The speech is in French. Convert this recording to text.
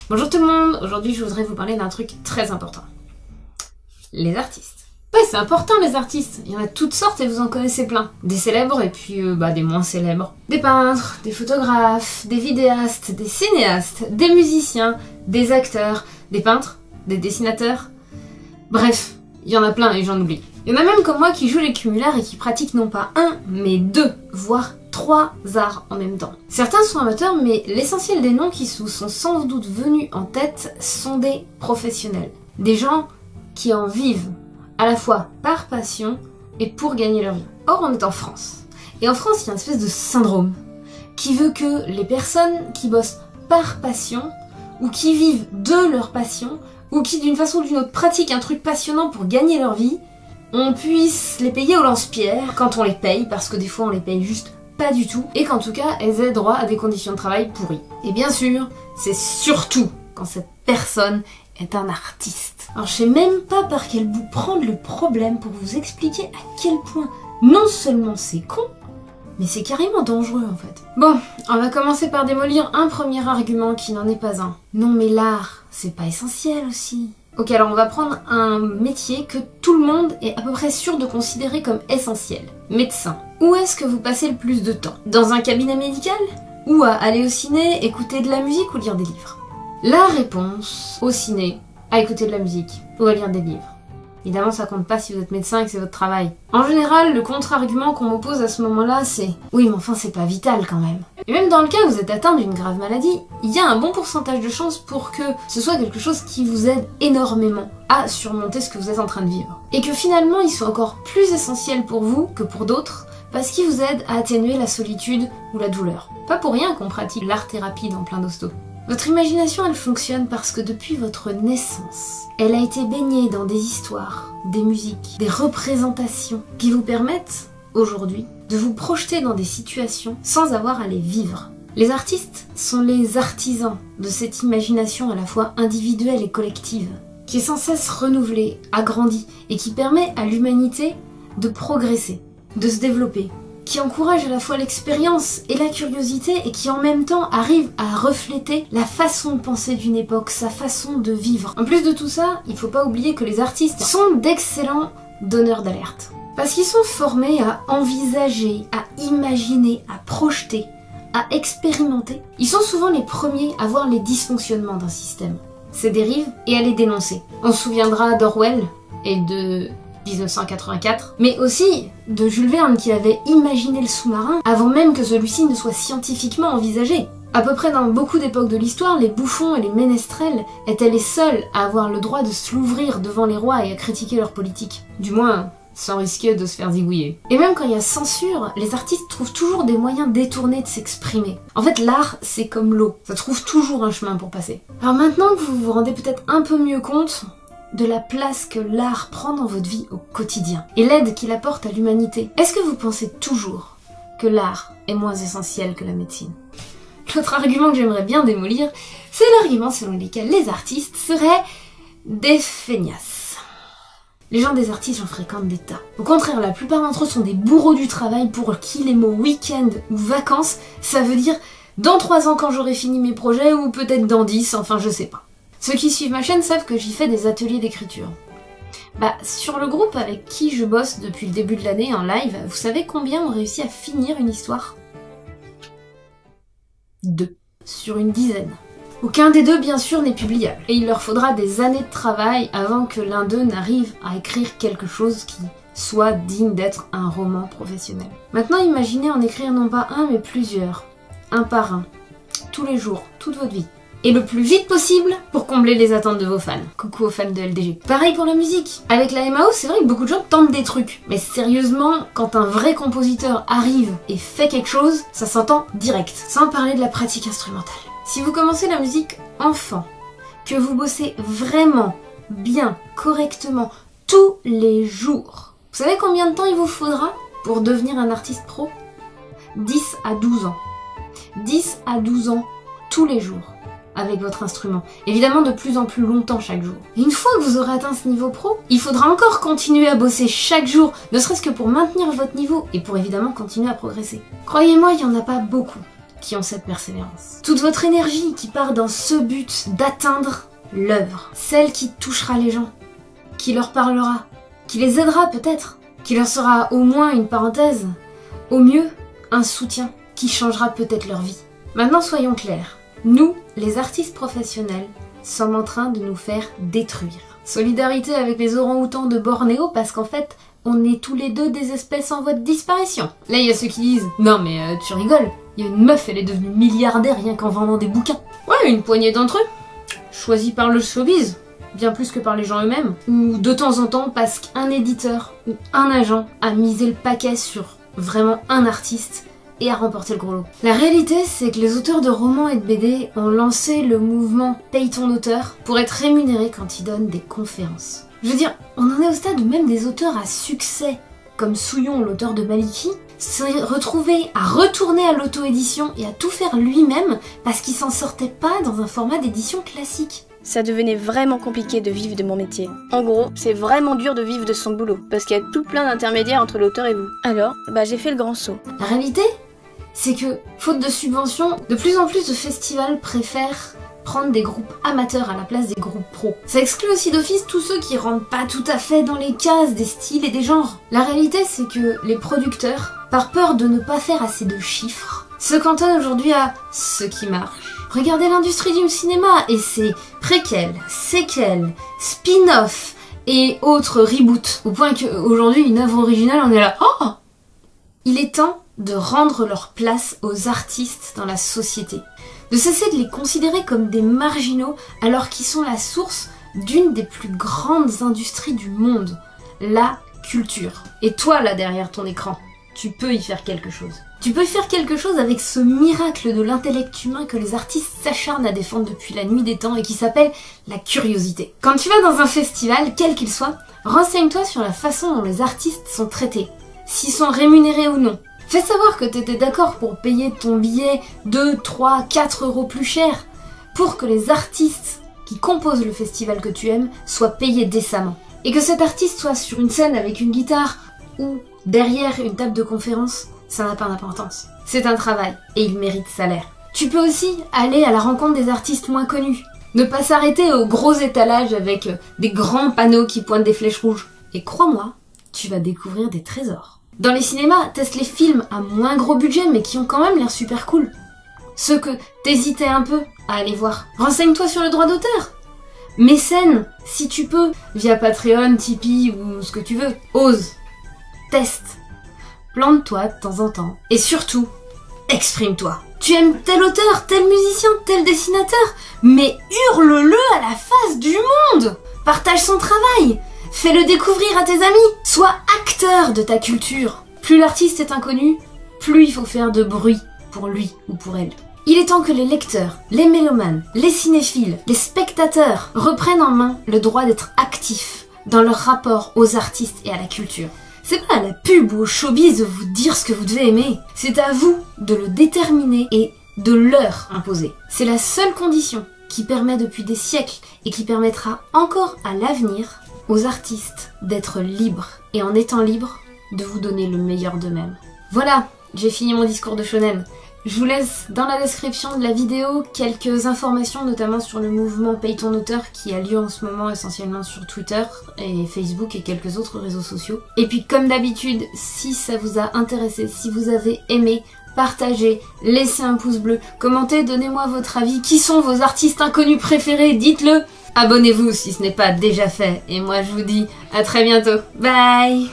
Bonjour tout le monde, aujourd'hui je voudrais vous parler d'un truc très important. Les artistes. Ouais, c'est important les artistes, il y en a toutes sortes et vous en connaissez plein. Des célèbres et puis des moins célèbres. Des peintres, des photographes, des vidéastes, des cinéastes, des musiciens, des acteurs, des peintres, des dessinateurs. Bref, il y en a plein et j'en oublie. Il y en a même comme moi qui jouent les cumulards et qui pratiquent non pas un, mais deux, voire 3 arts en même temps. Certains sont amateurs, mais l'essentiel des noms qui sont sans doute venus en tête sont des professionnels. Des gens qui en vivent, à la fois par passion et pour gagner leur vie. Or, on est en France. Et en France, il y a une espèce de syndrome qui veut que les personnes qui bossent par passion, ou qui vivent de leur passion, ou qui d'une façon ou d'une autre pratiquent un truc passionnant pour gagner leur vie, on puisse les payer au lance-pierre quand on les paye, parce que des fois on les paye juste pas du tout, et qu'en tout cas elles aient droit à des conditions de travail pourries. Et bien sûr, c'est surtout quand cette personne est un artiste. Alors je sais même pas par quel bout prendre le problème pour vous expliquer à quel point non seulement c'est con, mais c'est carrément dangereux en fait. Bon, on va commencer par démolir un premier argument qui n'en est pas un. Non mais l'art, c'est pas essentiel aussi. Ok, alors on va prendre un métier que tout le monde est à peu près sûr de considérer comme essentiel. Médecin. Où est-ce que vous passez le plus de temps? Dans un cabinet médical? Ou à aller au ciné, écouter de la musique ou lire des livres? La réponse, au ciné, à écouter de la musique ou à lire des livres. Évidemment, ça compte pas si vous êtes médecin et que c'est votre travail. En général, le contre-argument qu'on m'oppose à ce moment-là, c'est « Oui, mais enfin, c'est pas vital quand même ». Et même dans le cas où vous êtes atteint d'une grave maladie, il y a un bon pourcentage de chances pour que ce soit quelque chose qui vous aide énormément à surmonter ce que vous êtes en train de vivre. Et que finalement, il soit encore plus essentiel pour vous que pour d'autres, parce qu'il vous aide à atténuer la solitude ou la douleur. Pas pour rien qu'on pratique l'art-thérapie dans plein d'hostos. Votre imagination, elle fonctionne parce que depuis votre naissance, elle a été baignée dans des histoires, des musiques, des représentations qui vous permettent, aujourd'hui, de vous projeter dans des situations sans avoir à les vivre. Les artistes sont les artisans de cette imagination à la fois individuelle et collective, qui est sans cesse renouvelée, agrandie, et qui permet à l'humanité de progresser, de se développer, qui encourage à la fois l'expérience et la curiosité et qui en même temps arrive à refléter la façon de penser d'une époque, sa façon de vivre. En plus de tout ça, il faut pas oublier que les artistes sont d'excellents donneurs d'alerte. Parce qu'ils sont formés à envisager, à imaginer, à projeter, à expérimenter. Ils sont souvent les premiers à voir les dysfonctionnements d'un système, ses dérives et à les dénoncer. On se souviendra d'Orwell et de 1984, mais aussi de Jules Verne qui avait imaginé le sous-marin avant même que celui-ci ne soit scientifiquement envisagé. À peu près dans beaucoup d'époques de l'histoire, les bouffons et les ménestrels étaient les seuls à avoir le droit de se l'ouvrir devant les rois et à critiquer leur politique. Du moins, sans risquer de se faire zigouiller. Et même quand il y a censure, les artistes trouvent toujours des moyens détournés de s'exprimer. En fait, l'art, c'est comme l'eau, ça trouve toujours un chemin pour passer. Alors maintenant que vous vous rendez peut-être un peu mieux compte de la place que l'art prend dans votre vie au quotidien et l'aide qu'il apporte à l'humanité, est-ce que vous pensez toujours que l'art est moins essentiel que la médecine? L'autre argument que j'aimerais bien démolir, c'est l'argument selon lequel les artistes seraient des feignasses. Les gens des artistes, j'en fréquente des tas. Au contraire, la plupart d'entre eux sont des bourreaux du travail pour qui les mots week-end ou vacances, ça veut dire dans 3 ans quand j'aurai fini mes projets ou peut-être dans 10, enfin je sais pas. Ceux qui suivent ma chaîne savent que j'y fais des ateliers d'écriture. Sur le groupe avec qui je bosse depuis le début de l'année en live, vous savez combien ont réussi à finir une histoire? 2. Sur une dizaine. Aucun des deux, bien sûr, n'est publiable. Et il leur faudra des années de travail avant que l'un d'eux n'arrive à écrire quelque chose qui soit digne d'être un roman professionnel. Maintenant, imaginez en écrire non pas un, mais plusieurs. Un par un. Tous les jours, toute votre vie. Et le plus vite possible pour combler les attentes de vos fans. Coucou aux fans de LDG. Pareil pour la musique. Avec la MAO, c'est vrai que beaucoup de gens tentent des trucs. Mais sérieusement, quand un vrai compositeur arrive et fait quelque chose, ça s'entend direct. Sans parler de la pratique instrumentale. Si vous commencez la musique enfant, que vous bossez vraiment, bien, correctement, tous les jours, vous savez combien de temps il vous faudra pour devenir un artiste pro? 10 à 12 ans. 10 à 12 ans, tous les jours. Avec votre instrument. Évidemment de plus en plus longtemps chaque jour. Et une fois que vous aurez atteint ce niveau pro, il faudra encore continuer à bosser chaque jour, ne serait-ce que pour maintenir votre niveau et pour évidemment continuer à progresser. Croyez-moi, il n'y en a pas beaucoup qui ont cette persévérance. Toute votre énergie qui part dans ce but d'atteindre l'œuvre. Celle qui touchera les gens, qui leur parlera, qui les aidera peut-être, qui leur sera au moins une parenthèse, au mieux un soutien, qui changera peut-être leur vie. Maintenant soyons clairs, nous, les artistes professionnels, sommes en train de nous faire détruire. Solidarité avec les orang-outans de Bornéo parce qu'en fait, on est tous les deux des espèces en voie de disparition. Là, il y a ceux qui disent « Non mais tu rigoles, il y a une meuf, elle est devenue milliardaire rien qu'en vendant des bouquins. » Ouais, une poignée d'entre eux, choisis par le showbiz, bien plus que par les gens eux-mêmes, ou de temps en temps parce qu'un éditeur ou un agent a misé le paquet sur vraiment un artiste et a remporté le gros lot. La réalité, c'est que les auteurs de romans et de BD ont lancé le mouvement Paye ton auteur pour être rémunérés quand ils donnent des conférences. Je veux dire, on en est au stade où même des auteurs à succès, comme Souillon, l'auteur de Maliki, s'est retrouvé à retourner à l'auto-édition et à tout faire lui-même parce qu'il s'en sortait pas dans un format d'édition classique. Ça devenait vraiment compliqué de vivre de mon métier. En gros, c'est vraiment dur de vivre de son boulot, parce qu'il y a tout plein d'intermédiaires entre l'auteur et vous. Alors, j'ai fait le grand saut. La réalité, c'est que, faute de subventions, de plus en plus de festivals préfèrent prendre des groupes amateurs à la place des groupes pros. Ça exclut aussi d'office tous ceux qui rentrent pas tout à fait dans les cases des styles et des genres. La réalité, c'est que les producteurs, par peur de ne pas faire assez de chiffres, se cantonnent aujourd'hui à ce qui marche. Regardez l'industrie du cinéma et ses préquels, séquelles, spin-off et autres reboots. Au point qu'aujourd'hui, une œuvre originale, on est là. Oh! Il est temps de rendre leur place aux artistes dans la société. De cesser de les considérer comme des marginaux alors qu'ils sont la source d'une des plus grandes industries du monde, la culture. Et toi, là, derrière ton écran, tu peux y faire quelque chose. Tu peux y faire quelque chose avec ce miracle de l'intellect humain que les artistes s'acharnent à défendre depuis la nuit des temps et qui s'appelle la curiosité. Quand tu vas dans un festival, quel qu'il soit, renseigne-toi sur la façon dont les artistes sont traités, s'ils sont rémunérés ou non. Fais savoir que t'étais d'accord pour payer ton billet 2, 3, 4 euros plus cher pour que les artistes qui composent le festival que tu aimes soient payés décemment. Et que cet artiste soit sur une scène avec une guitare ou derrière une table de conférence, ça n'a pas d'importance. C'est un travail et il mérite salaire. Tu peux aussi aller à la rencontre des artistes moins connus. Ne pas s'arrêter aux gros étalages avec des grands panneaux qui pointent des flèches rouges. Et crois-moi, tu vas découvrir des trésors. Dans les cinémas, teste les films à moins gros budget mais qui ont quand même l'air super cool. Ceux que t'hésitais un peu à aller voir. Renseigne-toi sur le droit d'auteur. Mécène, si tu peux, via Patreon, Tipeee ou ce que tu veux. Ose. Teste. Plante-toi de temps en temps. Et surtout, exprime-toi. Tu aimes tel auteur, tel musicien, tel dessinateur, mais hurle-le à la face du monde. Partage son travail. Fais-le découvrir à tes amis. Sois acteur de ta culture. Plus l'artiste est inconnu, plus il faut faire de bruit pour lui ou pour elle. Il est temps que les lecteurs, les mélomanes, les cinéphiles, les spectateurs reprennent en main le droit d'être actifs dans leur rapport aux artistes et à la culture. C'est pas à la pub ou au showbiz de vous dire ce que vous devez aimer. C'est à vous de le déterminer et de leur imposer. C'est la seule condition qui permet depuis des siècles et qui permettra encore à l'avenir aux artistes d'être libres et en étant libres, de vous donner le meilleur d'eux-mêmes. Voilà, j'ai fini mon discours de shonen. Je vous laisse dans la description de la vidéo quelques informations, notamment sur le mouvement Paye ton auteur qui a lieu en ce moment essentiellement sur Twitter et Facebook et quelques autres réseaux sociaux. Et puis comme d'habitude, si ça vous a intéressé, si vous avez aimé, partagez, laissez un pouce bleu, commentez, donnez-moi votre avis. Qui sont vos artistes inconnus préférés? Dites-le! Abonnez-vous si ce n'est pas déjà fait. Et moi je vous dis à très bientôt. Bye!